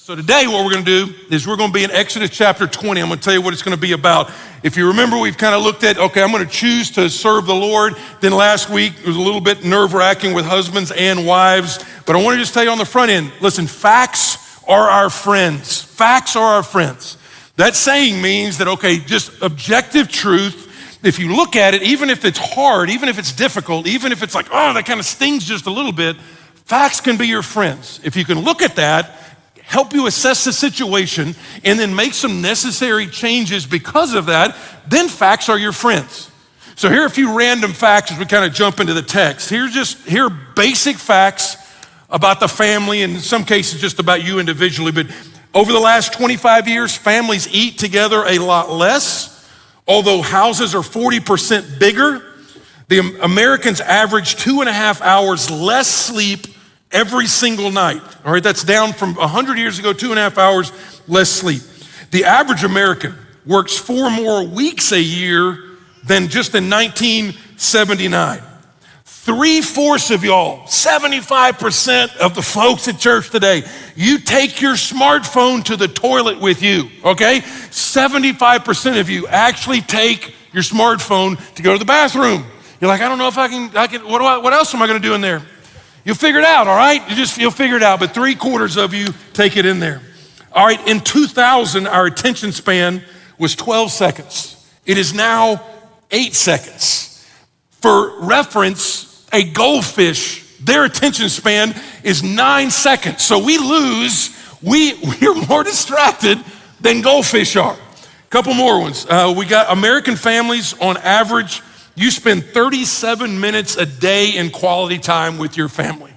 So today what we're going to do is we're going to be in Exodus chapter 20. I'm going to tell you what it's going to be about. If you remember, we've kind of looked at, okay, I'm going to choose to serve the Lord. Then last week it was a little bit nerve-wracking with husbands and wives. But I want to just tell you on the front end, listen, facts are our friends. Facts are our friends. That saying means that, okay, just objective truth, if you look at it, even if it's hard, even if it's difficult, even if it's like, oh, that kind of stings just a little bit, facts can be your friends. If you can look at that, help you assess the situation, and then make some necessary changes because of that, then facts are your friends. So here are a few random facts as we kind of jump into the text. Here are basic facts about the family, and in some cases just about you individually, but over the last 25 years, families eat together a lot less. Although houses are 40% bigger, the Americans average 2.5 hours less sleep every single night. All right, that's down from 100 years ago, 2.5 hours less sleep. The average American works 4 more weeks a year than just in 1979. 3/4 of y'all, 75% of the folks at church today, you take your smartphone to the toilet with you, okay? 75% of you actually take your smartphone to go to the bathroom. You're like, I don't know if I can, what else am I gonna do in there? You'll figure it out, all right? You'll figure it out, but 3/4 of you take it in there. All right, in 2000, our attention span was 12 seconds. It is now 8 seconds. For reference, a goldfish, their attention span is 9 seconds. So we're more distracted than goldfish are. A couple more ones. We got American families on average, you spend 37 minutes a day in quality time with your family.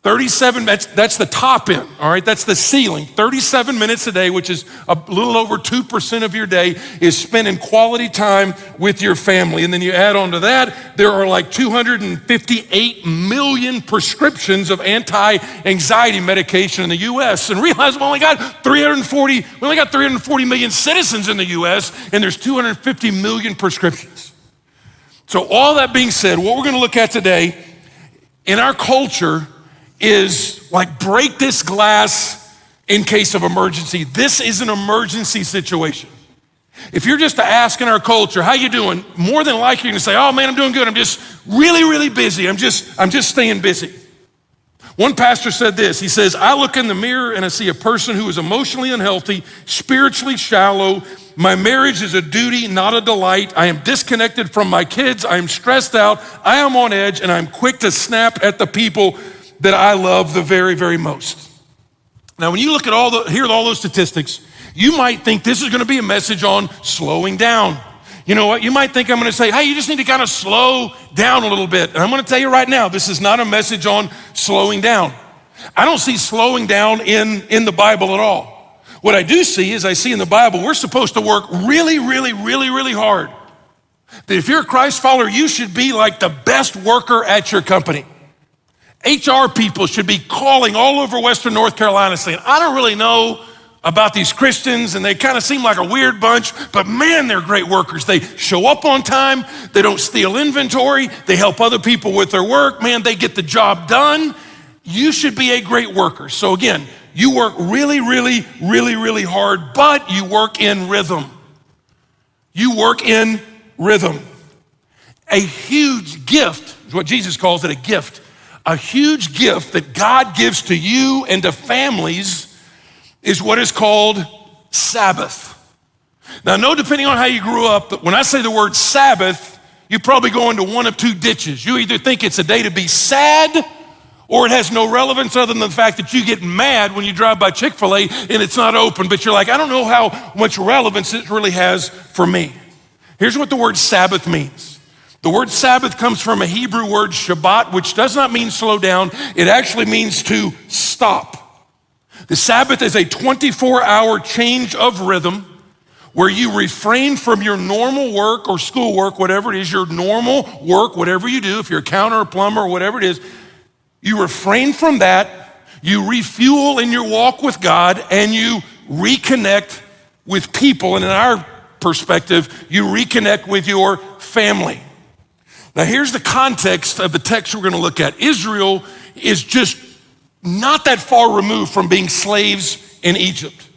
37, that's the top end, all right? That's the ceiling. 37 minutes a day, which is a little over 2% of your day, is spent in quality time with your family. And then you add on to that, there are like 258 million prescriptions of anti-anxiety medication in the US. And realize we only got 340 million citizens in the US, and there's 250 million prescriptions. So all that being said, what we're gonna look at today in our culture is like break this glass in case of emergency. This is an emergency situation. If you're just to ask in our culture, how you doing? More than likely you're gonna say, oh man, I'm doing good. I'm just really, really busy. I'm just staying busy. One pastor said this, he says, I look in the mirror and I see a person who is emotionally unhealthy, spiritually shallow. My marriage is a duty, not a delight. I am disconnected from my kids. I am stressed out. I am on edge, and I'm quick to snap at the people that I love the very, very most. Now, when you look at hear all those statistics, you might think this is gonna be a message on slowing down. You know what? You might think I'm gonna say, hey, you just need to kind of slow down a little bit. And I'm gonna tell you right now, this is not a message on slowing down. I don't see slowing down in the Bible at all. What I do see is I see in the Bible, we're supposed to work really, really, really, really hard. That if you're a Christ follower, you should be like the best worker at your company. HR people should be calling all over Western North Carolina saying, I don't really know about these Christians and they kind of seem like a weird bunch, but man, they're great workers. They show up on time, they don't steal inventory, they help other people with their work, man, they get the job done. You should be a great worker. So again, you work really, really, really, really hard, but you work in rhythm. You work in rhythm. A huge gift is what Jesus calls it, a gift. A huge gift that God gives to you and to families is what is called Sabbath. Now, know depending on how you grew up, when I say the word Sabbath, you probably go into one of two ditches. You either think it's a day to be sad, or it has no relevance other than the fact that you get mad when you drive by Chick-fil-A and it's not open, but you're like, I don't know how much relevance it really has for me. Here's what the word Sabbath means. The word Sabbath comes from a Hebrew word Shabbat, which does not mean slow down. It actually means to stop. The Sabbath is a 24-hour change of rhythm where you refrain from your normal work or schoolwork, whatever it is, your normal work, whatever you do, if you're a counter or plumber or whatever it is, you refrain from that, you refuel in your walk with God, and you reconnect with people. And in our perspective, you reconnect with your family. Now here's the context of the text we're gonna look at. Israel is just not that far removed from being slaves in Egypt.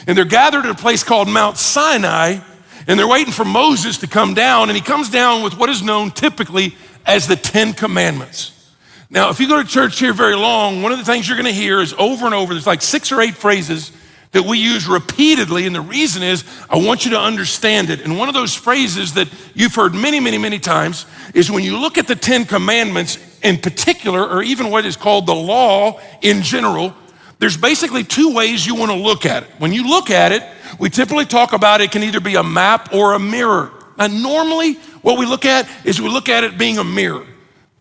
And they're gathered at a place called Mount Sinai, and they're waiting for Moses to come down, and he comes down with what is known typically as the 10 Commandments. Now, if you go to church here very long, one of the things you're gonna hear is over and over, there's like 6 or 8 phrases that we use repeatedly, and the reason is I want you to understand it. And one of those phrases that you've heard many, many, many times is when you look at the 10 Commandments in particular, or even what is called the law in general, there's basically 2 ways you wanna look at it. When you look at it, we typically talk about it can either be a map or a mirror. Now, normally what we look at is we look at it being a mirror.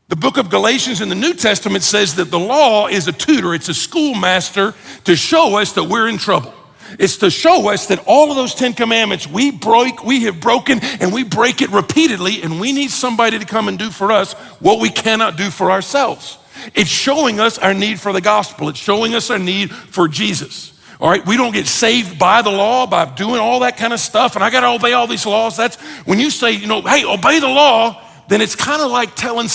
The book of Galatians in the New Testament says that the law is a tutor, it's a schoolmaster to show us that we're in trouble. It's to show us that all of those 10 Commandments we have broken, and we break it repeatedly, and we need somebody to come and do for us what we cannot do for ourselves. It's showing us our need for the gospel. It's showing us our need for Jesus. All right, we don't get saved by the law, by doing all that kind of stuff, and I gotta obey all these laws. That's when you say, hey, obey the law, then it's kind of like telling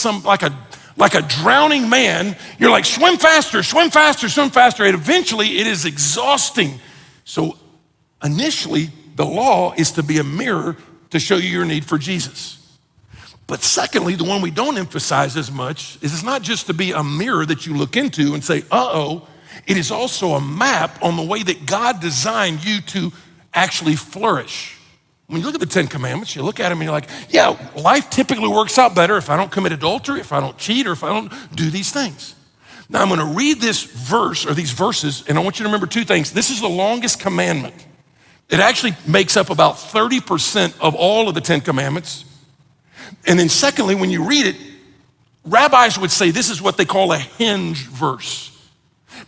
like a drowning man, you're like, swim faster, swim faster, swim faster. And eventually it is exhausting. So initially, the law is to be a mirror to show you your need for Jesus. But secondly, the one we don't emphasize as much is it's not just to be a mirror that you look into and say, uh-oh, it is also a map on the way that God designed you to actually flourish. When you look at the 10 Commandments, you look at them and you're like, yeah, life typically works out better if I don't commit adultery, if I don't cheat, or if I don't do these things. Now I'm gonna read this verse, or these verses, and I want you to remember 2 things. This is the longest commandment. It actually makes up about 30% of all of the 10 Commandments. And then secondly, when you read it, rabbis would say this is what they call a hinge verse.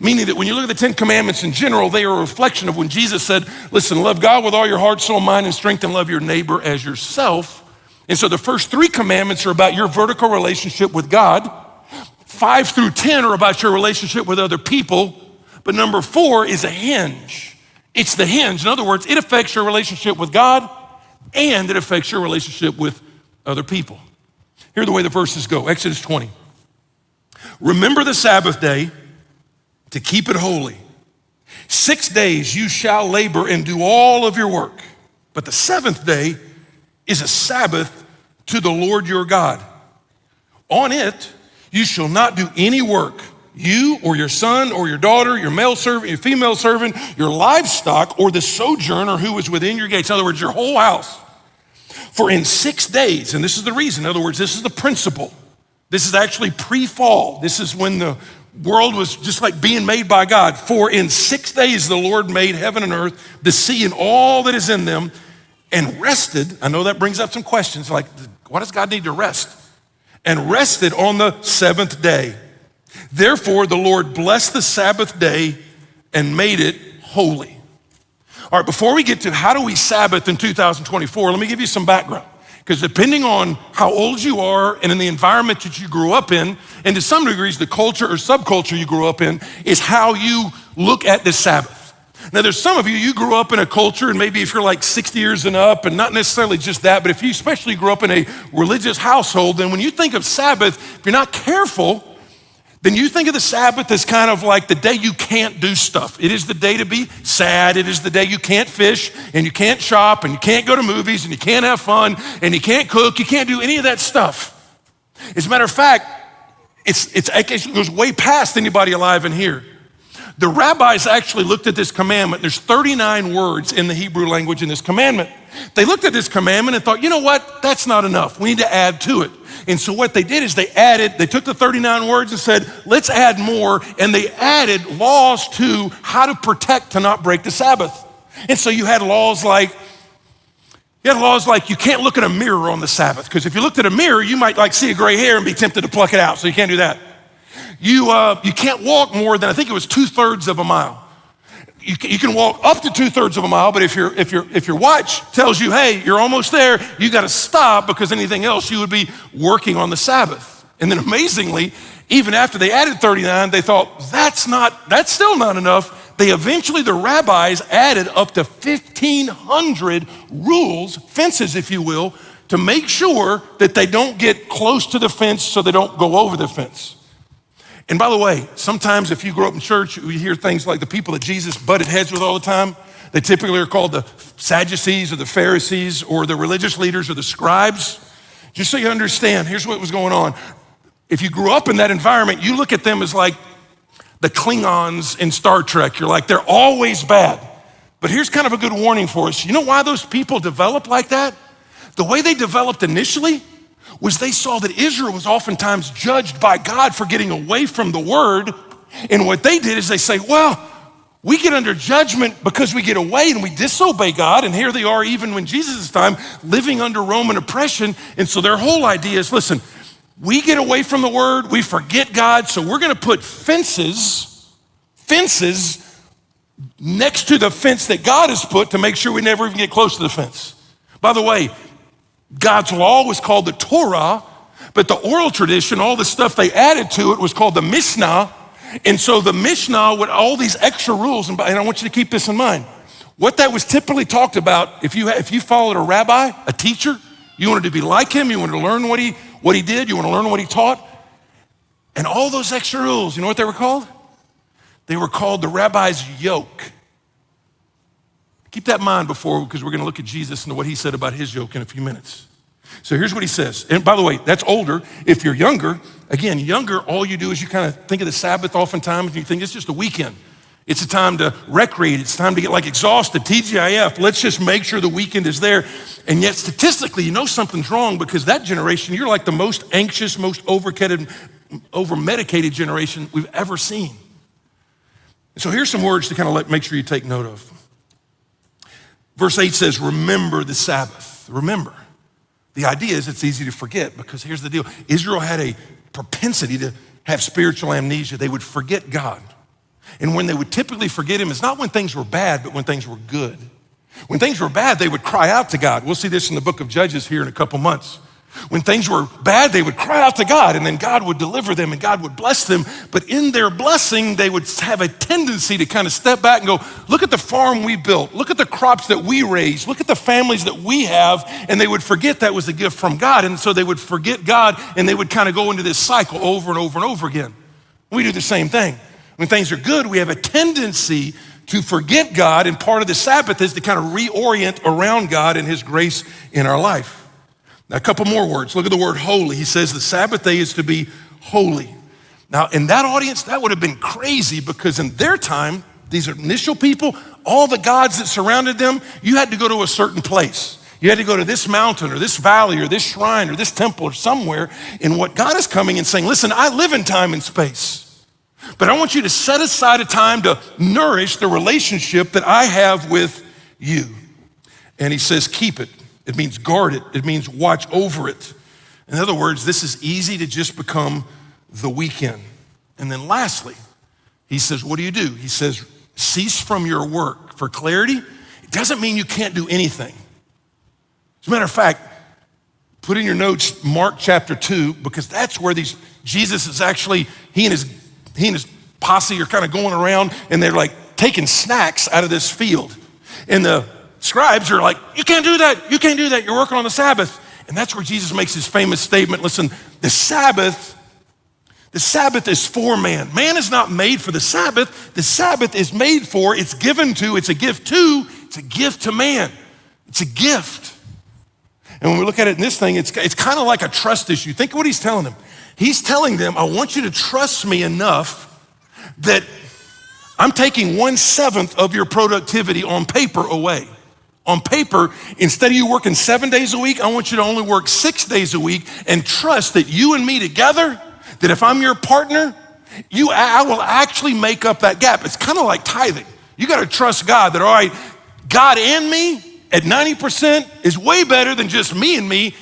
Meaning that when you look at the 10 Commandments in general, they are a reflection of when Jesus said, listen, love God with all your heart, soul, mind, and strength, and love your neighbor as yourself. And so the first 3 commandments are about your vertical relationship with God. 5 through 10 are about your relationship with other people. But number 4 is a hinge. It's the hinge. In other words, it affects your relationship with God, and it affects your relationship with other people. Here are the way the verses go. Exodus 20. Remember the Sabbath day to keep it holy. 6 days you shall labor and do all of your work, but the 7th day is a Sabbath to the Lord your God. On it you shall not do any work, you or your son or your daughter, your male servant, your female servant, your livestock, or the sojourner who is within your gates. In other words, your whole house. For in 6 days, and this is the reason, in other words, this is the principle. This is actually pre-fall. This is when the world was just like being made by God. For in 6 days the Lord made heaven and earth, the sea and all that is in them, and rested. I know that brings up some questions like, why does God need to rest? And rested on the 7th day. Therefore the Lord blessed the Sabbath day and made it holy. All right, before we get to how do we Sabbath in 2024, let me give you some background. Because depending on how old you are and in the environment that you grew up in, and to some degrees the culture or subculture you grew up in, is how you look at the Sabbath. Now there's some of you, you grew up in a culture, and maybe if you're like 60 years and up, and not necessarily just that, but if you especially grew up in a religious household, then when you think of Sabbath, if you're not careful, then you think of the Sabbath as kind of like the day you can't do stuff. It is the day to be sad. It is the day you can't fish, and you can't shop, and you can't go to movies, and you can't have fun, and you can't cook. You can't do any of that stuff. As a matter of fact, it goes way past anybody alive in here. The rabbis actually looked at this commandment. There's 39 words in the Hebrew language in this commandment. They looked at this commandment and thought, you know what? That's not enough. We need to add to it. And so what they did is they took the 39 words and said, let's add more. And they added laws to how to protect to not break the Sabbath. And so you had laws like you can't look at a mirror on the Sabbath, because if you looked at a mirror, you might like see a gray hair and be tempted to pluck it out. So you can't do that. You can't walk more than, I think it was 2/3 of a mile. You can walk up to 2/3 of a mile, but if your watch tells you, hey, you're almost there, you got to stop, because anything else you would be working on the Sabbath. And then amazingly, even after they added 39, they thought that's still not enough. The rabbis added up to 1,500 rules, fences, if you will, to make sure that they don't get close to the fence so they don't go over the fence. And by the way, sometimes if you grow up in church, you hear things like the people that Jesus butted heads with all the time. They typically are called the Sadducees or the Pharisees or the religious leaders or the scribes. Just so you understand, here's what was going on. If you grew up in that environment, you look at them as like the Klingons in Star Trek. You're like, they're always bad. But here's kind of a good warning for us. You know why those people develop like that? The way they developed initially was they saw that Israel was oftentimes judged by God for getting away from the word. And what they did is they say, well, we get under judgment because we get away and we disobey God. And here they are, even when Jesus' time, living under Roman oppression. And so their whole idea is, listen, we get away from the word, we forget God, so we're gonna put fences next to the fence that God has put to make sure we never even get close to the fence. By the way, God's law was called the Torah, but the oral tradition, all the stuff they added to it was called the Mishnah. And so the Mishnah with all these extra rules, and I want you to keep this in mind. What that was typically talked about, if you followed a rabbi, a teacher, you wanted to be like him, you wanted to learn what he did, you want to learn what he taught. And all those extra rules, you know what they were called? They were called the rabbi's yoke. Keep that in mind because we're going to look at Jesus and what he said about his yoke in a few minutes. So here's what he says. And by the way, that's older. If you're younger, again, all you do is you kind of think of the Sabbath oftentimes and you think it's just a weekend. It's a time to recreate. It's time to get like exhausted, TGIF. Let's just make sure the weekend is there. And yet statistically, you know something's wrong because that generation, you're like the most anxious, most over-medicated generation we've ever seen. And so here's some words to kind of make sure you take note of. Verse 8 says, remember the Sabbath. Remember. The idea is it's easy to forget because here's the deal. Israel had a propensity to have spiritual amnesia. They would forget God. And when they would typically forget him, it's not when things were bad, but when things were good. When things were bad, they would cry out to God. We'll see this in the book of Judges here in a couple months. When things were bad, they would cry out to God, and then God would deliver them and God would bless them. But in their blessing, they would have a tendency to kind of step back and go, look at the farm we built. Look at the crops that we raised. Look at the families that we have. And they would forget that was a gift from God. And so they would forget God, and they would kind of go into this cycle over and over and over again. We do the same thing. When things are good, we have a tendency to forget God, and part of the Sabbath is to kind of reorient around God and his grace in our life. Now, a couple more words. Look at the word holy. He says the Sabbath day is to be holy. Now, in that audience, that would have been crazy because in their time, these initial people, all the gods that surrounded them, you had to go to a certain place. You had to go to this mountain or this valley or this shrine or this temple or somewhere. And what God is coming and saying, listen, I live in time and space, but I want you to set aside a time to nourish the relationship that I have with you. And he says, keep it. It means guard it. It means watch over it. In other words, this is easy to just become the weekend. And then lastly, he says, what do? He says, cease from your work. For clarity, it doesn't mean you can't do anything. As a matter of fact, put in your notes Mark chapter 2, because that's where Jesus is actually, he and his posse are kind of going around and they're like taking snacks out of this field. And the scribes are like, you can't do that. You can't do that. You're working on the Sabbath. And that's where Jesus makes his famous statement. Listen, the Sabbath is for man. Man is not made for the Sabbath. The Sabbath is made for, it's given to, it's a gift to man. It's a gift. And when we look at it in this thing, it's kind of like a trust issue. Think of what he's telling them. He's telling them, I want you to trust me enough that I'm taking 1/7 of your productivity on paper away. On paper, instead of you working 7 days a week, I want you to only work 6 days a week and trust that you and me together, that if I'm your partner, I will actually make up that gap. It's kind of like tithing. You got to trust God that, all right, God and me at 90% is way better than just me and me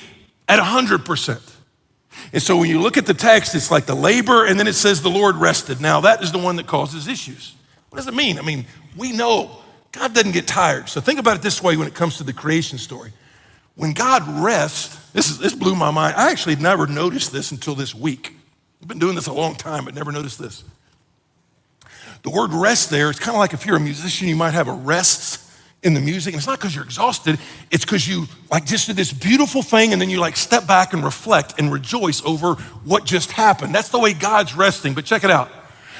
at 100%. And so when you look at the text, it's like the labor, and then it says the Lord rested. Now that is the one that causes issues. What does it mean? I mean, we know God doesn't get tired. So think about it this way when it comes to the creation story. When God rests, this blew my mind. I actually never noticed this until this week. I've been doing this a long time, but never noticed this. The word rest there, it's kind of like if you're a musician, you might have a rest in the music. And it's not because you're exhausted, it's because you like just did this beautiful thing and then you like step back and reflect and rejoice over what just happened. That's the way God's resting. But check it out.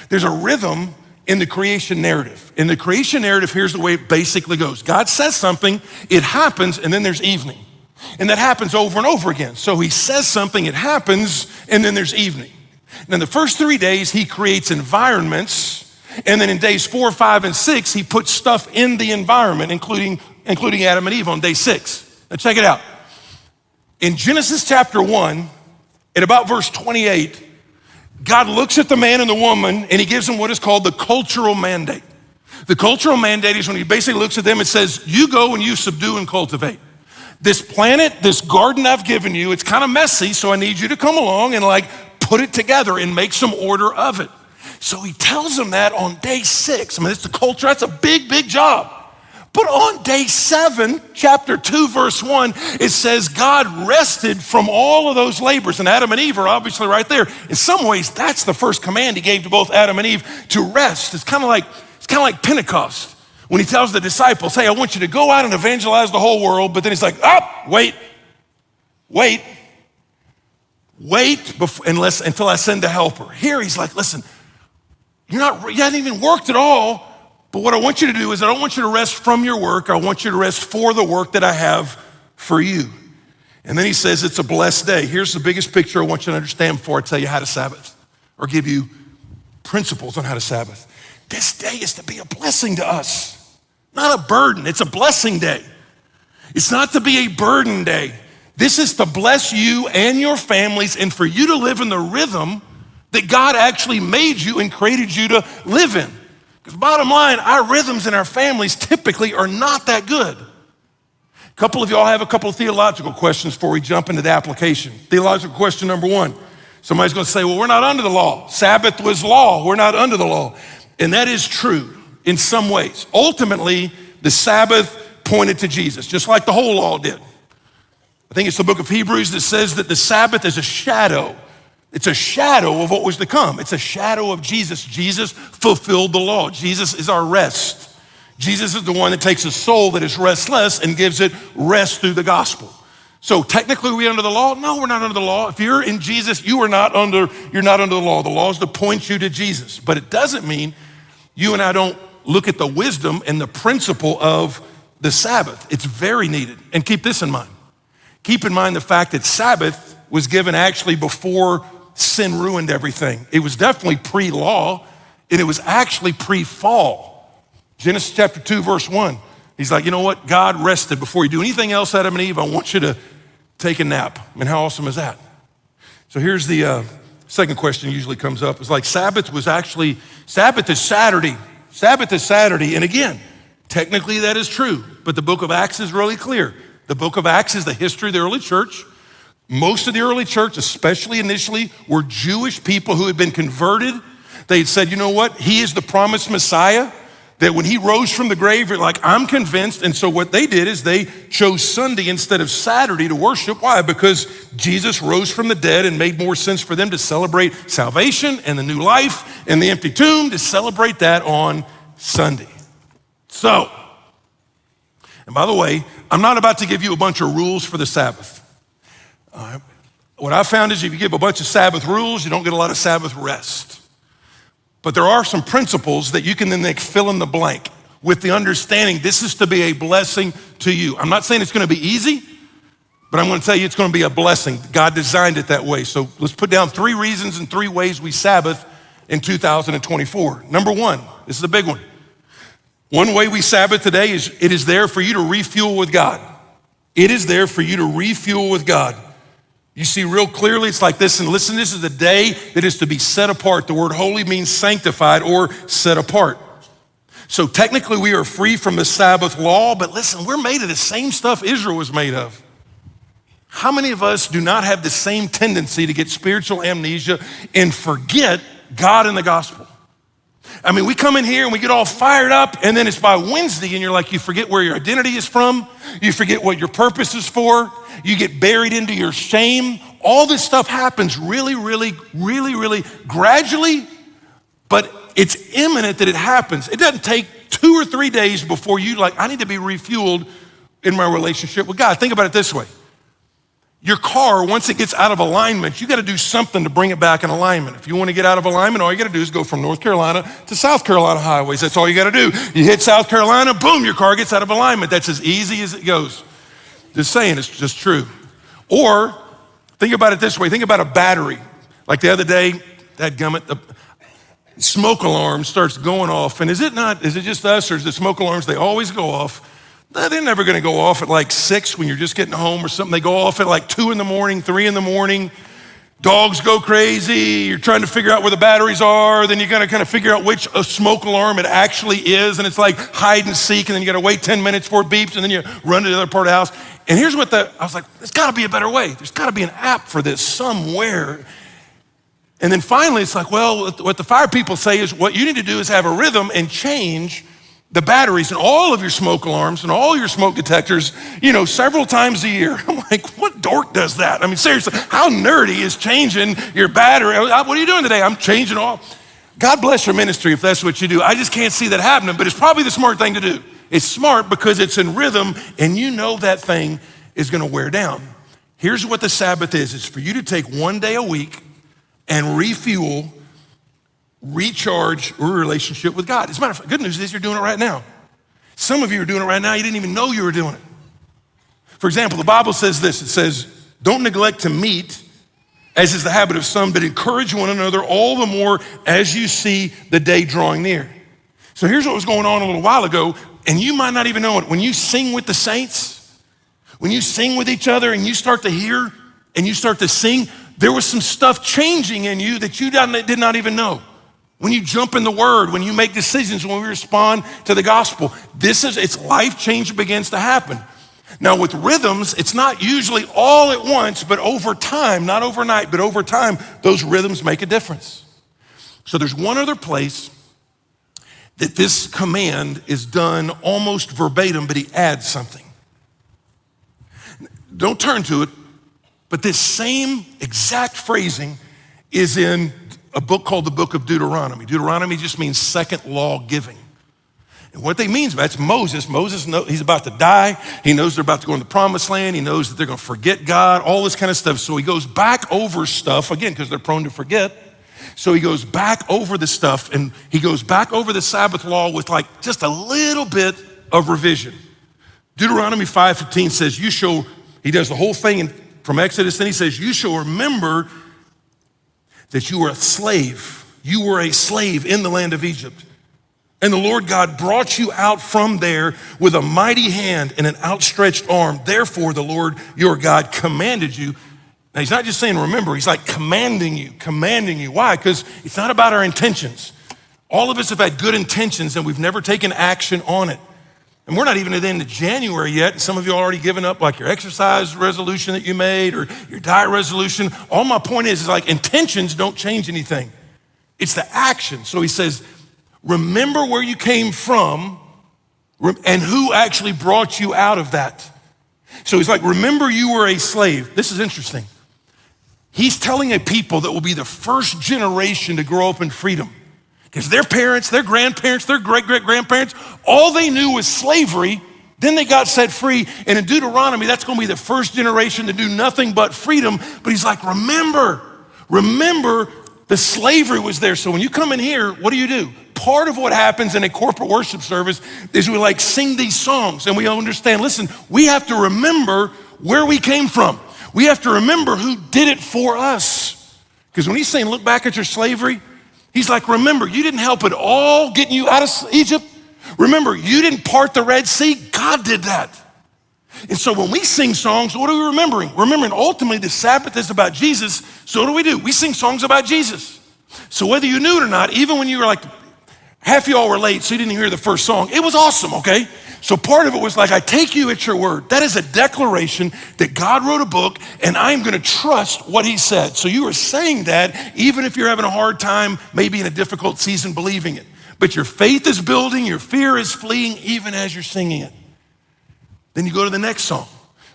There's a rhythm in the creation narrative. In the creation narrative, here's the way it basically goes. God says something, it happens, and then there's evening. And that happens over and over again. So he says something, it happens, and then there's evening. And in the first 3 days, he creates environments. And then in days 4, 5, and 6, he puts stuff in the environment, including Adam and Eve on day 6. Now check it out. In Genesis chapter 1, at about verse 28, God looks at the man and the woman and he gives them what is called the cultural mandate. The cultural mandate is when he basically looks at them and says, you go and you subdue and cultivate. This planet, this garden I've given you, it's kind of messy, so I need you to come along and like put it together and make some order of it. So he tells them that on day 6. I mean, it's the culture, that's a big, big job. But on day 7, chapter 2, verse 1, it says God rested from all of those labors. And Adam and Eve are obviously right there. In some ways, that's the first command he gave to both Adam and Eve, to rest. It's kind of like Pentecost when he tells the disciples, hey, I want you to go out and evangelize the whole world. But then he's like, wait until I send the helper. Here he's like, listen, you haven't even worked at all. But what I want you to do is I don't want you to rest from your work. I want you to rest for the work that I have for you. And then he says it's a blessed day. Here's the biggest picture I want you to understand before I tell you how to Sabbath or give you principles on how to Sabbath. This day is to be a blessing to us, not a burden. It's a blessing day. It's not to be a burden day. This is to bless you and your families and for you to live in the rhythm that God actually made you and created you to live in. Because bottom line, our rhythms in our families typically are not that good. A couple of y'all have a couple of theological questions before we jump into the application. Theological question number 1. Somebody's gonna say, well, we're not under the law. Sabbath was law, we're not under the law. And that is true in some ways. Ultimately, the Sabbath pointed to Jesus, just like the whole law did. I think it's the book of Hebrews that says that the Sabbath is a shadow. It's a shadow of what was to come. It's a shadow of Jesus. Jesus fulfilled the law. Jesus is our rest. Jesus is the one that takes a soul that is restless and gives it rest through the gospel. So technically, are we under the law? No, we're not under the law. If you're in Jesus, you're not under the law. The law is to point you to Jesus. But it doesn't mean you and I don't look at the wisdom and the principle of the Sabbath. It's very needed. And keep this in mind. Keep in mind the fact that Sabbath was given actually before sin ruined everything. It was definitely pre-law, and it was actually pre-fall. Genesis chapter 2, verse 1. He's like, you know what? God rested. Before you do anything else, Adam and Eve, I want you to take a nap. I mean, how awesome is that? So here's the second question usually comes up. It's like Sabbath is Saturday. Sabbath is Saturday. And again, technically that is true, but the book of Acts is really clear. The book of Acts is the history of the early church. Most of the early church, especially initially, were Jewish people who had been converted. They had said, you know what? He is the promised Messiah, that when he rose from the grave, you're like, I'm convinced. And so what they did is they chose Sunday instead of Saturday to worship. Why? Because Jesus rose from the dead and made more sense for them to celebrate salvation and the new life and the empty tomb, to celebrate that on Sunday. So, and by the way, I'm not about to give you a bunch of rules for the Sabbath. What I found is if you give a bunch of Sabbath rules, you don't get a lot of Sabbath rest. But there are some principles that you can then fill in the blank with the understanding this is to be a blessing to you. I'm not saying it's gonna be easy, but I'm gonna tell you it's gonna be a blessing. God designed it that way. So let's put down 3 reasons and 3 ways we Sabbath in 2024. Number 1, this is a big one. One way we Sabbath today is it is there for you to refuel with God. It is there for you to refuel with God. You see real clearly, it's like this, and listen, this is a day that is to be set apart. The word holy means sanctified or set apart. So technically we are free from the Sabbath law, but listen, we're made of the same stuff Israel was made of. How many of us do not have the same tendency to get spiritual amnesia and forget God and the gospel? I mean, we come in here and we get all fired up, and then it's by Wednesday and you're like, you forget where your identity is from. You forget what your purpose is for. You get buried into your shame. All this stuff happens really gradually, but it's imminent that it happens. It doesn't take 2 or 3 days before you I need to be refueled in my relationship with God. Think about it this way. Your car, once it gets out of alignment, you got to do something to bring it back in alignment. If you want to get out of alignment, all you got to do is go from North Carolina to South Carolina highways. That's all you got to do. You hit South Carolina, boom, your car gets out of alignment. That's as easy as it goes. Just saying, it's just true. Or think about it this way. Think about a battery. Like the other day, dadgummit, the smoke alarm starts going off. And is it just us, or is the smoke alarms, they always go off? They're never gonna go off at 6 when you're just getting home or something. They go off at 2 in the morning, 3 in the morning. Dogs go crazy. You're trying to figure out where the batteries are. Then you gotta kind of figure out which smoke alarm it actually is. And it's like hide and seek. And then you gotta wait 10 minutes before it beeps. And then you run to the other part of the house. And here's what I was like, there's gotta be a better way. There's gotta be an app for this somewhere. And then finally it's like, well, what the fire people say is what you need to do is have a rhythm and change the batteries in all of your smoke alarms and all your smoke detectors, several times a year. I'm like, what dork does that? I mean, seriously, how nerdy is changing your battery? What are you doing today? I'm changing all. God bless your ministry if that's what you do. I just can't see that happening, but it's probably the smart thing to do. It's smart because it's in rhythm and that thing is gonna wear down. Here's what the Sabbath is. It's for you to take 1 day a week and refuel, recharge your relationship with God. As a matter of fact, good news is you're doing it right now. Some of you are doing it right now. You didn't even know you were doing it. For example, the Bible says this. It says, don't neglect to meet, as is the habit of some, but encourage one another all the more as you see the day drawing near. So here's what was going on a little while ago, and you might not even know it. When you sing with the saints, when you sing with each other and you start to hear and you start to sing, there was some stuff changing in you that you did not even know. When you jump in the word, when you make decisions, when we respond to the gospel, it's life change begins to happen. Now with rhythms, it's not usually all at once, but over time, not overnight, but over time, those rhythms make a difference. So there's one other place that this command is done almost verbatim, but he adds something. Don't turn to it, but this same exact phrasing is in a book called the book of Deuteronomy. Deuteronomy just means second law giving. And what they mean, that's Moses. Moses knows he's about to die. He knows they're about to go in the promised land. He knows that they're gonna forget God, all this kind of stuff. So he goes back over stuff, again, because they're prone to forget. So he goes back over the stuff and he goes back over the Sabbath law with just a little bit of revision. Deuteronomy 5:15 says, he does the whole thing from Exodus, then he says, you shall remember that you were a slave. You were a slave in the land of Egypt. And the Lord God brought you out from there with a mighty hand and an outstretched arm. Therefore, the Lord your God commanded you. Now, he's not just saying remember, he's commanding you. Why? Because it's not about our intentions. All of us have had good intentions and we've never taken action on it. And we're not even at the end of January yet. And some of you are already given up your exercise resolution that you made or your diet resolution. All my point is intentions don't change anything. It's the action. So he says, remember where you came from and who actually brought you out of that. So he's remember you were a slave. This is interesting. He's telling a people that will be the first generation to grow up in freedom. Because their parents, their grandparents, their great-great-grandparents, all they knew was slavery. Then they got set free. And in Deuteronomy, that's gonna be the first generation to do nothing but freedom. But he's remember the slavery was there. So when you come in here, what do? Part of what happens in a corporate worship service is we sing these songs and we understand, listen, we have to remember where we came from. We have to remember who did it for us. Because when he's saying, look back at your slavery, he's remember, you didn't help at all getting you out of Egypt. Remember, you didn't part the Red Sea. God did that. And so when we sing songs, what are we remembering? Remembering ultimately the Sabbath is about Jesus. So what do? We sing songs about Jesus. So whether you knew it or not, even when you were half y'all were late, so you didn't hear the first song, it was awesome, okay? So part of it was I take you at your word. That is a declaration that God wrote a book and I'm gonna trust what he said. So you are saying that even if you're having a hard time, maybe in a difficult season believing it. But your faith is building, your fear is fleeing even as you're singing it. Then you go to the next song.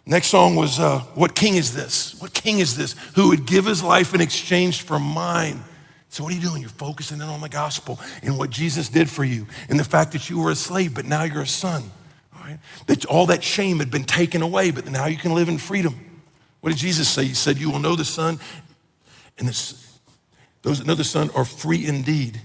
Next song was, what king is this? What king is this who would give his life in exchange for mine? So what are you doing? You're focusing in on the gospel and what Jesus did for you and the fact that you were a slave, but now you're a son. All right? That all that shame had been taken away, but now you can live in freedom. What did Jesus say? He said, you will know the Son, and those that know the Son are free indeed.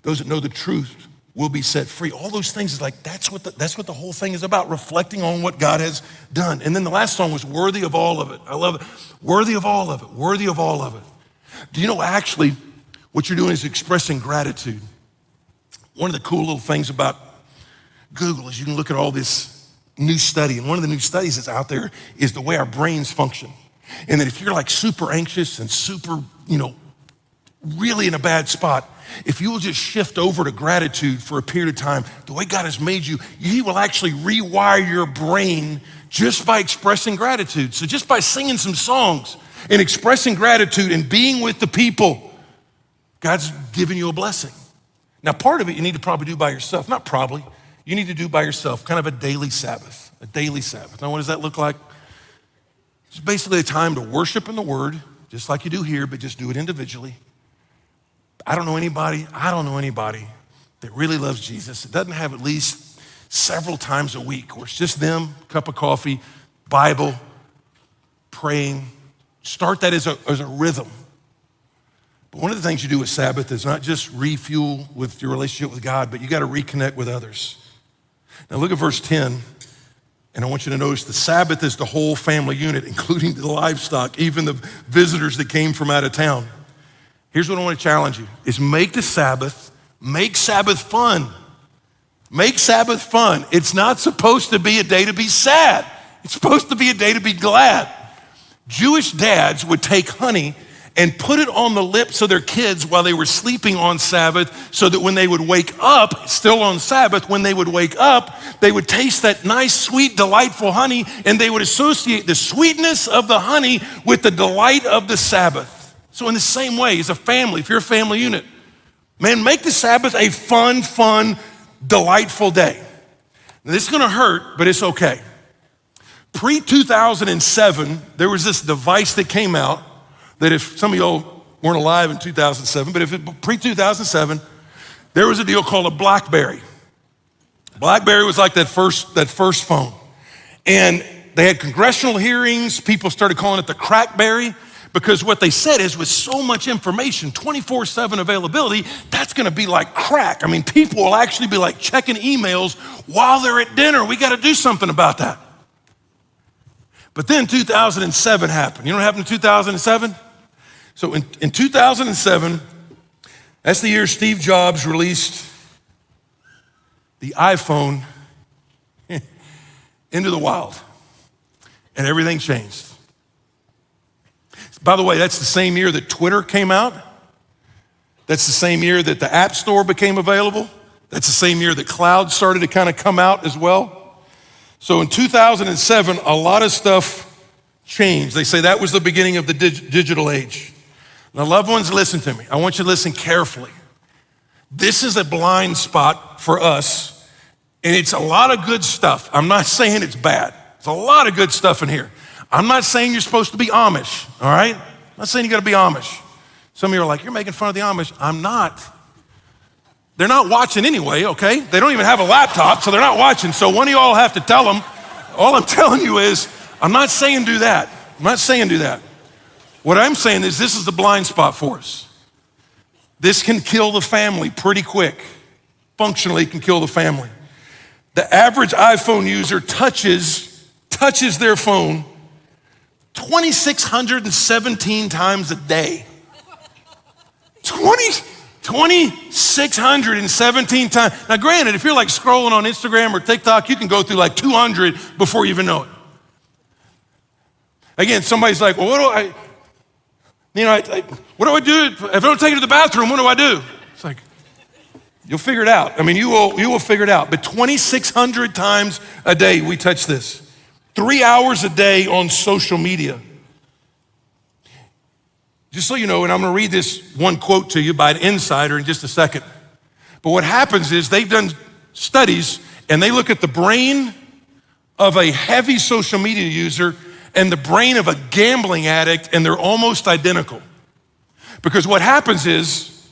Those that know the truth will be set free. All those things is like, that's what the whole thing is about, reflecting on what God has done. And then the last song was worthy of all of it. I love it. Worthy of all of it, worthy of all of it. Do you know actually what you're doing is expressing gratitude? One of the cool little things about Google is you can look at all this new study, and one of the new studies that's out there is the way our brains function. And that if you're like super anxious and super, really in a bad spot, if you will just shift over to gratitude for a period of time, the way God has made you, He will actually rewire your brain just by expressing gratitude. So just by singing some songs and expressing gratitude and being with the people, God's giving you a blessing. Now, part of it you need to probably do by yourself. Not probably. You need to do by yourself, kind of a daily Sabbath. A daily Sabbath. Now, what does that look like? It's basically a time to worship in the Word, just like you do here, but just do it individually. I don't know anybody that really loves Jesus. It doesn't have at least several times a week where it's just them, cup of coffee, Bible, praying. Start that as a rhythm. But one of the things you do with Sabbath is not just refuel with your relationship with God, but you got to reconnect with others. Now look at verse 10, and I want you to notice the Sabbath is the whole family unit, including the livestock, even the visitors that came from out of town. Here's what I want to challenge you, is make Sabbath fun. Make Sabbath fun. It's not supposed to be a day to be sad. It's supposed to be a day to be glad. Jewish dads would take honey and put it on the lips of their kids while they were sleeping on Sabbath so that when they would wake up, still on Sabbath, when they would wake up, they would taste that nice, sweet, delightful honey, and they would associate the sweetness of the honey with the delight of the Sabbath. So in the same way, as a family, if you're a family unit, man, make the Sabbath a fun, delightful day. Now, this is gonna hurt, but it's okay. Pre-2007, there was this device that came out that if some of y'all weren't alive in 2007, but pre-2007, there was a deal called a BlackBerry. BlackBerry was like that first phone. And they had congressional hearings. People started calling it the Crackberry because what they said is with so much information, 24/7 availability, that's gonna be like crack. I mean, people will actually be like checking emails while they're at dinner. We gotta do something about that. But then 2007 happened. You know what happened in 2007? So in 2007, that's the year Steve Jobs released the iPhone into the wild, and everything changed. By the way, that's the same year that Twitter came out. That's the same year that the App Store became available. That's the same year that cloud started to kind of come out as well. So in 2007, a lot of stuff changed. They say that was the beginning of the digital age. Now, loved ones, listen to me. I want you to listen carefully. This is a blind spot for us, and it's a lot of good stuff. I'm not saying it's bad. There's a lot of good stuff in here. I'm not saying you're supposed to be Amish, all right? I'm not saying you gotta be Amish. Some of you are like, you're making fun of the Amish. I'm not. They're not watching anyway, okay? They don't even have a laptop, so they're not watching. So one of y'all have to tell them. All I'm telling you is, I'm not saying do that. I'm not saying do that. What I'm saying is this is the blind spot for us. This can kill the family pretty quick. Functionally, it can kill the family. The average iPhone user touches their phone 2,617 times a day. 2,617 times. Now granted, if you're like scrolling on Instagram or TikTok, you can go through like 200 before you even know it. Again, somebody's like, well, what do I do if I don't take it to the bathroom? What do I do? It's like, you'll figure it out. I mean, you will figure it out. But 2,600 times a day we touch this. 3 hours a day on social media. Just so you know, and I'm gonna read this one quote to you by an insider in just a second. But what happens is they've done studies and they look at the brain of a heavy social media user and the brain of a gambling addict, and they're almost identical. Because what happens is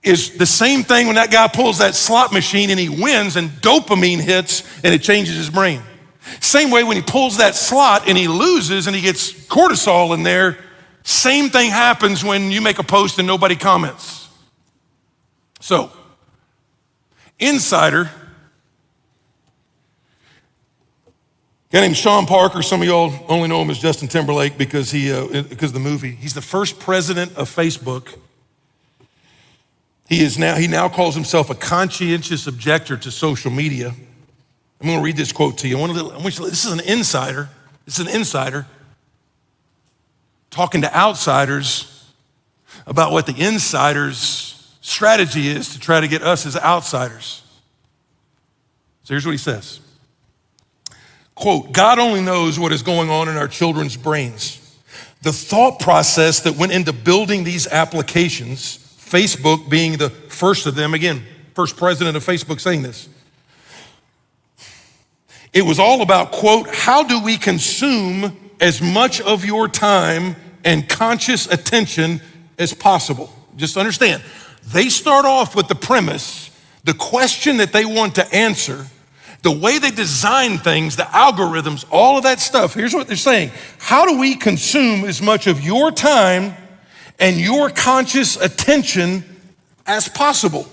is the same thing when that guy pulls that slot machine and he wins and dopamine hits and it changes his brain. Same way when he pulls that slot and he loses and he gets cortisol in there, same thing happens when you make a post and nobody comments. So, insider, a guy named Sean Parker, some of y'all only know him as Justin Timberlake because of the movie. He's the first president of Facebook. He now calls himself a conscientious objector to social media. I'm going to read this quote to you. This is an insider. This is an insider talking to outsiders about what the insider's strategy is to try to get us as outsiders. So here's what he says. Quote, God only knows what is going on in our children's brains. The thought process that went into building these applications, Facebook being the first of them, again, first president of Facebook saying this. It was all about, quote, how do we consume as much of your time and conscious attention as possible? Just understand, they start off with the premise, the question that they want to answer, the way they design things, the algorithms, all of that stuff. Here's what they're saying. How do we consume as much of your time and your conscious attention as possible?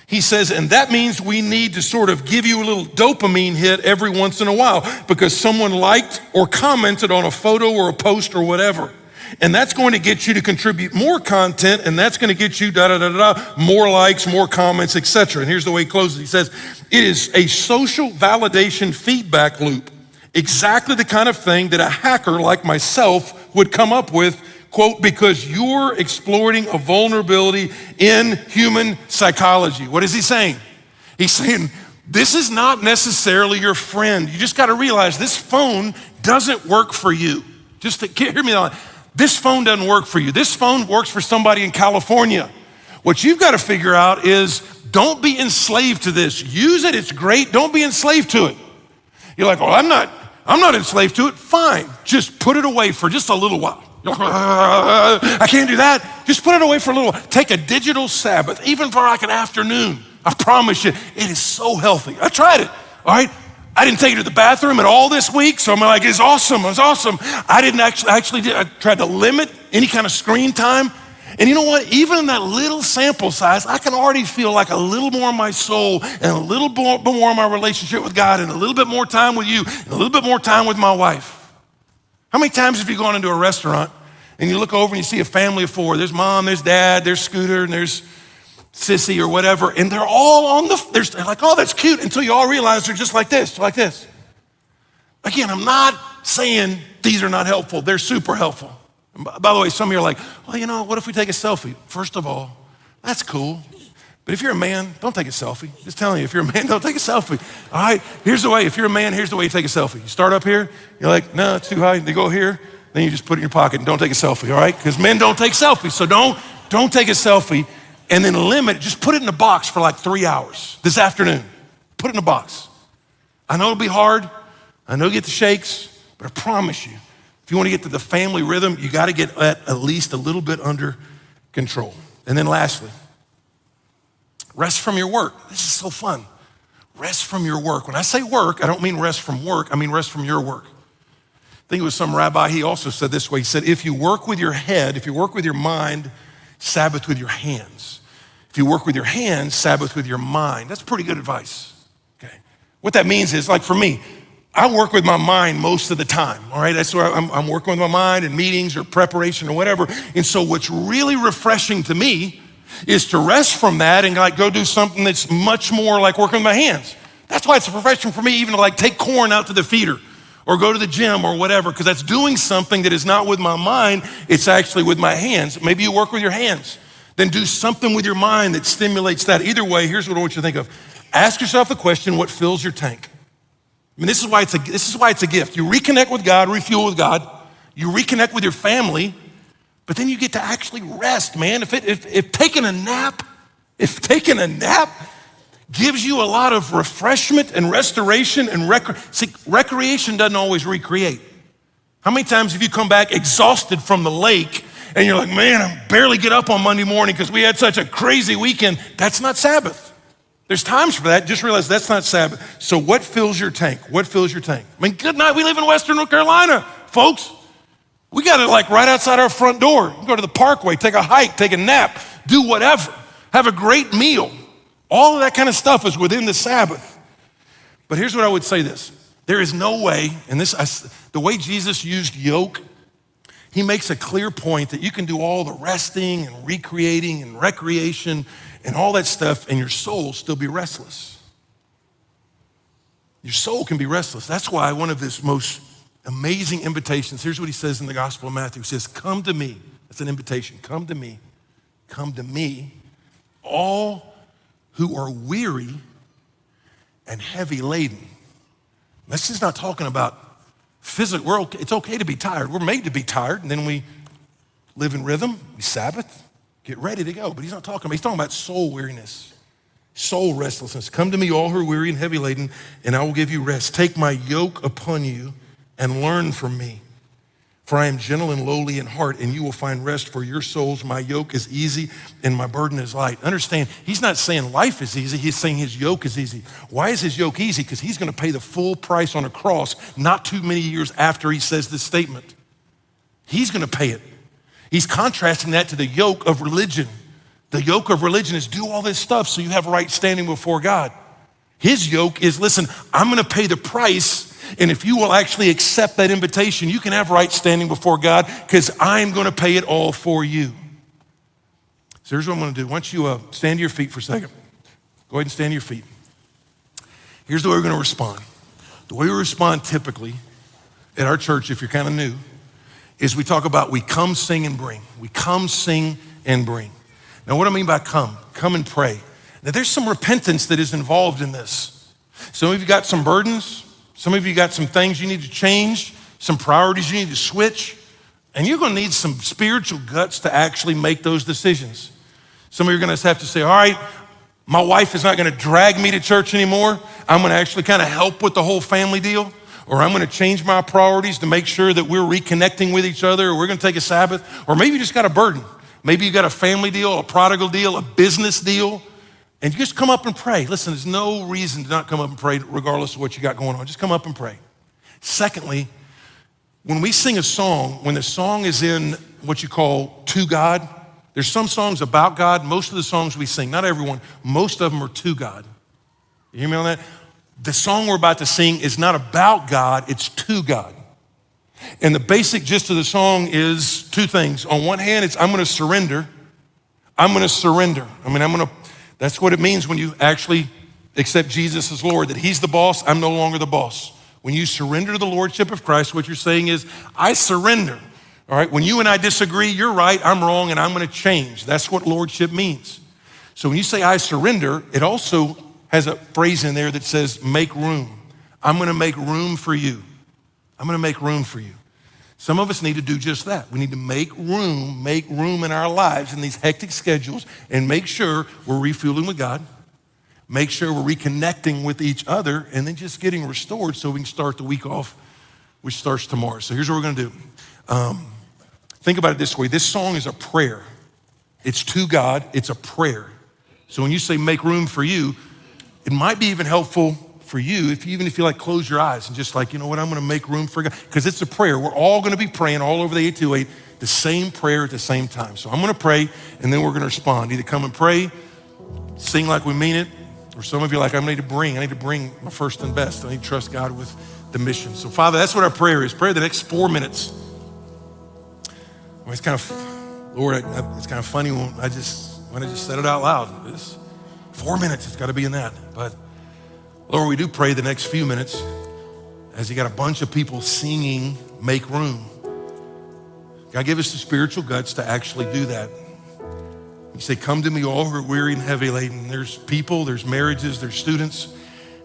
He says, and that means we need to sort of give you a little dopamine hit every once in a while because someone liked or commented on a photo or a post or whatever. And that's going to get you to contribute more content, and that's going to get you more likes, more comments, etc. And here's the way he closes. He says, it is a social validation feedback loop, exactly the kind of thing that a hacker like myself would come up with, quote, because you're exploiting a vulnerability in human psychology. What is he saying? He's saying, this is not necessarily your friend. You just got to realize this phone doesn't work for you. Hear me out. This phone doesn't work for you. This phone works for somebody in California. What you've got to figure out is don't be enslaved to this. Use it, it's great. Don't be enslaved to it. You're like, I'm not enslaved to it. Fine, just put it away for just a little while. I can't do that. Just put it away for a little while. Take a digital Sabbath, even for like an afternoon. I promise you, it is so healthy. I tried it, all right? I didn't take it to the bathroom at all this week, so I'm like, it's awesome. I didn't I tried to limit any kind of screen time. And you know what? Even in that little sample size, I can already feel like a little more of my soul and a little more of my relationship with God and a little bit more time with you and a little bit more time with my wife. How many times have you gone into a restaurant and you look over and you see a family of four? There's mom, there's dad, there's Scooter, and there's Sissy or whatever, and they're all they're like, oh, that's cute, until you all realize they're just like this, like this. Again, I'm not saying these are not helpful. They're super helpful. And by the way, some of you are like, well, what if we take a selfie? First of all, that's cool. But if you're a man, don't take a selfie. Just telling you, if you're a man, don't take a selfie. All right, here's the way. If you're a man, here's the way you take a selfie. You start up here. You're like, no, it's too high. You go here. Then you just put it in your pocket and don't take a selfie, all right? Because men don't take selfies. So don't take a selfie. And then just put it in a box for like 3 hours this afternoon. Put it in a box. I know it'll be hard. I know you get the shakes, but I promise you, if you want to get to the family rhythm, you got to get at least a little bit under control. And then lastly, rest from your work. This is so fun. Rest from your work. When I say work, I don't mean rest from work. I mean rest from your work. I think it was some rabbi, he also said this way. He said, if you work with your head, if you work with your mind, Sabbath with your hands. If you work with your hands, Sabbath with your mind. That's pretty good advice, okay? What that means is, like for me, I work with my mind most of the time, all right? That's where I'm working with my mind in meetings or preparation or whatever. And so what's really refreshing to me is to rest from that and like go do something that's much more like working with my hands. That's why it's refreshing for me even to like take corn out to the feeder or go to the gym or whatever, because that's doing something that is not with my mind, it's actually with my hands. Maybe you work with your hands. Then do something with your mind that stimulates that. Either way, here's what I want you to think of. Ask yourself the question, what fills your tank? I mean, this is why it's a gift. You reconnect with God, refuel with God. You reconnect with your family, but then you get to actually rest, man. If taking a nap gives you a lot of refreshment and restoration and recreation doesn't always recreate. How many times have you come back exhausted from the lake and you're like, man, I barely get up on Monday morning because we had such a crazy weekend. That's not Sabbath. There's times for that. Just realize that's not Sabbath. So what fills your tank? What fills your tank? I mean, good night. We live in Western North Carolina, folks. We got it like right outside our front door. You can go to the parkway, take a hike, take a nap, do whatever, have a great meal. All of that kind of stuff is within the Sabbath. But here's what I would say this. There is no way, and the way Jesus used yoke, he makes a clear point that you can do all the resting and recreating and recreation and all that stuff and your soul still be restless. Your soul can be restless. That's why one of his most amazing invitations, here's what he says in the Gospel of Matthew. He says, come to me. That's an invitation. Come to me. Come to me, all who are weary and heavy laden. This is not talking about physical. It's okay to be tired. We're made to be tired, and then we live in rhythm. We Sabbath, get ready to go. But he's talking about soul weariness, soul restlessness. Come to me, all who are weary and heavy laden, and I will give you rest. Take my yoke upon you and learn from me. For I am gentle and lowly in heart, and you will find rest for your souls. My yoke is easy and my burden is light. Understand, he's not saying life is easy. He's saying his yoke is easy. Why is his yoke easy? Because he's going to pay the full price on a cross not too many years after he says this statement. He's going to pay it. He's contrasting that to the yoke of religion. The yoke of religion is do all this stuff so you have right standing before God. His yoke is, listen, I'm going to pay the price. And if you will actually accept that invitation, you can have right standing before God because I'm going to pay it all for you. So here's what I'm going to do. Why don't you stand to your feet for a second. Go ahead and stand to your feet. Here's the way we're going to respond. The way we respond typically at our church, if you're kind of new, is we talk about we come, sing, and bring. We come, sing, and bring. Now, what do I mean by come? Come and pray. Now, there's some repentance that is involved in this. Some of you got some burdens. Some of you got some things you need to change, some priorities you need to switch, and you're going to need some spiritual guts to actually make those decisions. Some of you are going to have to say, all right, my wife is not going to drag me to church anymore. I'm going to actually kind of help with the whole family deal, or I'm going to change my priorities to make sure that we're reconnecting with each other, or we're going to take a Sabbath, or maybe you just got a burden. Maybe you got a family deal, a prodigal deal, a business deal. And you just come up and pray. Listen, there's no reason to not come up and pray regardless of what you got going on. Just come up and pray. Secondly, when we sing a song, when the song is in what you call to God, there's some songs about God. Most of the songs we sing, not everyone, most of them are to God. You hear me on that? The song we're about to sing is not about God, it's to God. And the basic gist of the song is two things. On one hand, it's I'm gonna surrender. I'm gonna surrender. That's what it means when you actually accept Jesus as Lord, that he's the boss, I'm no longer the boss. When you surrender to the Lordship of Christ, what you're saying is, I surrender. All right, when you and I disagree, you're right, I'm wrong, and I'm gonna change. That's what Lordship means. So when you say I surrender, it also has a phrase in there that says, make room. I'm gonna make room for you. I'm gonna make room for you. Some of us need to do just that. We need to make room in our lives in these hectic schedules and make sure we're refueling with God, make sure we're reconnecting with each other, and then just getting restored so we can start the week off, which starts tomorrow. So here's what we're gonna do. Think about it this way. This song is a prayer. It's to God, it's a prayer. So when you say make room for you, it might be even helpful for you, even if you like close your eyes and just like, you know what, I'm gonna make room for God, because it's a prayer. We're all gonna be praying all over the 828, the same prayer at the same time. So I'm gonna pray and then we're gonna respond. Either come and pray, sing like we mean it, or some of you are like, I need to bring my first and best. I need to trust God with the mission. So Father, that's what our prayer is. Pray the next 4 minutes. Well, it's kind of, Lord, it's kind of funny when I just said it out loud. It's 4 minutes, it's gotta be in that. But Lord, we do pray the next few minutes as you got a bunch of people singing, make room. God, give us the spiritual guts to actually do that. You say, come to me all who are weary and heavy laden. There's people, there's marriages, there's students,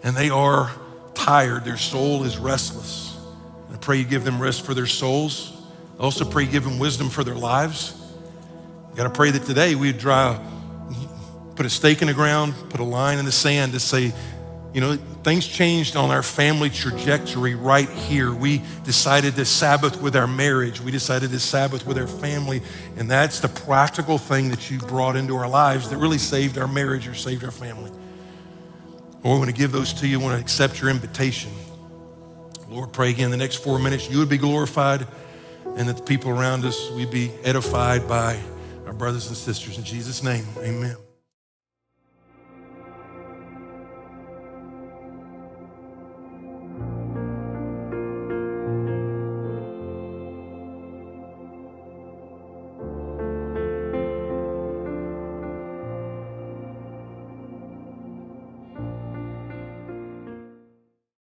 and they are tired. Their soul is restless. And I pray you give them rest for their souls. I also pray you give them wisdom for their lives. You gotta pray that today we'd put a stake in the ground, put a line in the sand to say, things changed on our family trajectory right here. We decided to Sabbath with our marriage. We decided to Sabbath with our family. And that's the practical thing that you brought into our lives that really saved our marriage or saved our family. Lord, we want to give those to you. I want to accept your invitation. Lord, pray again the next 4 minutes you would be glorified and that the people around us, we'd be edified by our brothers and sisters. In Jesus' name, amen.